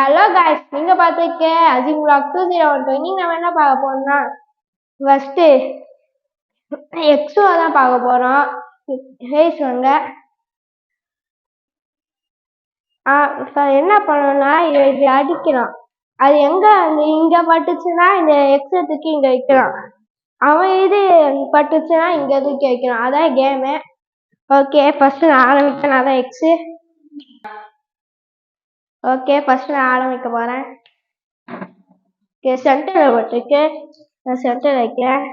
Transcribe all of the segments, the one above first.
Hello guys, நீங்க பார்த்துருக்க Azim vlog 2012. இன்னைக்கு நம்ம என்ன பார்க்க போறோம்னா ஃபர்ஸ்ட் எக்ஸோ தான் பார்க்க போறோம். ஹேஸ் வாங்க. என்ன பண்ணணும்னா இது அடிக்கலாம். அது எங்க இங்க பட்டுச்சுன்னா இந்த எக்ஸோ தூக்கி இங்க வைக்கலாம். அவன் இது பட்டுச்சுன்னா இங்க தூக்கி வைக்கலாம். அதான் கேமு. ஓகே, ஃபர்ஸ்ட் நான் ஆரம்பிக்கிறேன். அதான் எக்ஸு. ஓகே, ஃபர்ஸ்ட் நான் ஆரம்பிக்க போறேன். சென்டரில் போட்டுருக்கு. நான் சென்டர் வைக்கிறேன்.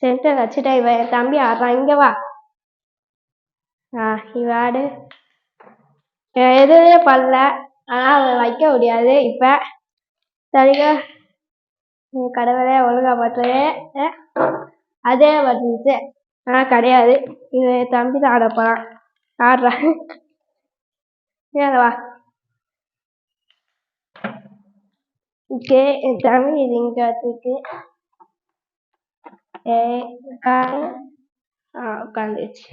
சென்டர் வச்சுட்டா இவன் என் தம்பி ஆடுறான். இங்க வா. இவ ஆடு. எதுவுமே பண்ணல, ஆனா அவன் வைக்க முடியாது. இப்ப சரிங்க, கடவுளே ஒழுங்கா பண்றது. அதே வந்துச்சு, ஆனா கிடையாது. இது என் தம்பி தான் ஆட போறான். ஆடுறான். வா. ஓகே, என் தம்பி இது இங்க வச்சுருக்கு. உட்காந்துச்சு.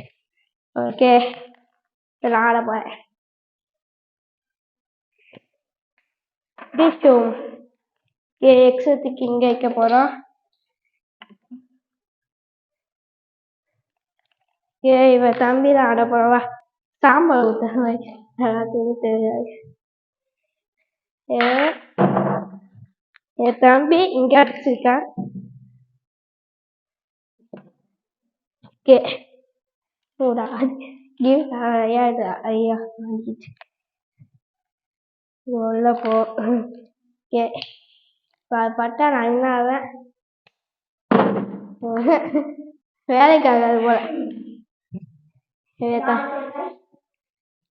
ஓகே, நான் ஆட போறேன். எக்ஸத்துக்கு இங்க வைக்க போறோம். இவ தம்பி தான் ஆட போறவா. சாம்பார் ஊத்த தெரியாது. என் தம்பி இங்க அடிச்சிருக்கான். ஐயா உள்ள போ. பட்டா நான் என்ன வேலைக்காகாது போல.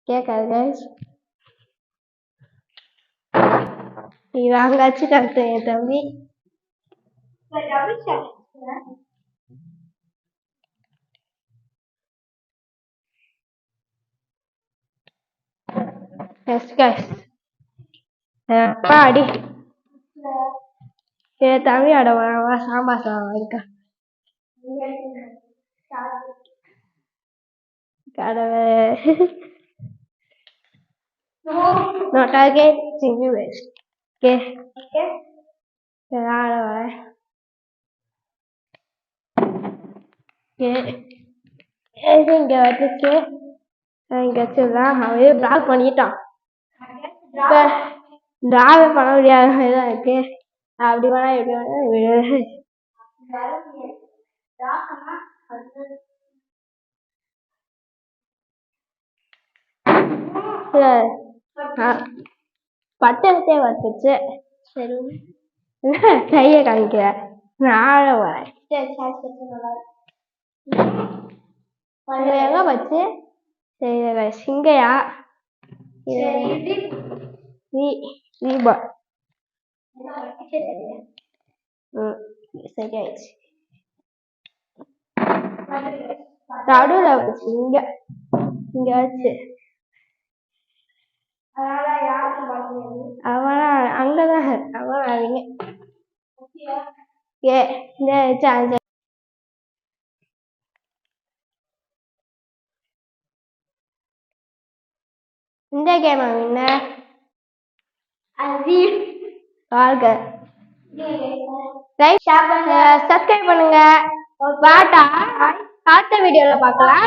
கேட்காது. அங்க வச்சுட்டாங்க என் தம்பி. அடி என் தம்பி ஆட சாம்பார் சாதம் இருக்கா. கடவை not again viewers. Okay, ஆட வரேன். இங்க வச்சுட்டு இங்க வச்சிடலாம். அவன் பிளாக் பண்ணிட்டான். டிராவே பண்ண முடியாத மாதிரிதான் இருக்கு. அப்படி வேணா எப்படி வேணா பட்டத்தே வந்துச்சு. சரி, கையை காமிக்கிற. நான் ஆட வரேன். எங்க வச்சு சிங்கையா சரியாயிடுச்சு. நடுவுல வச்சு இங்க இங்க வச்சு அவனா அங்கதான் அவன் அவங்க. இந்த கேம் என்ன சப்ஸ்கிரைப் பண்ணுங்க. பாட்டா அடுத்த வீடியோல பார்க்கலாம்.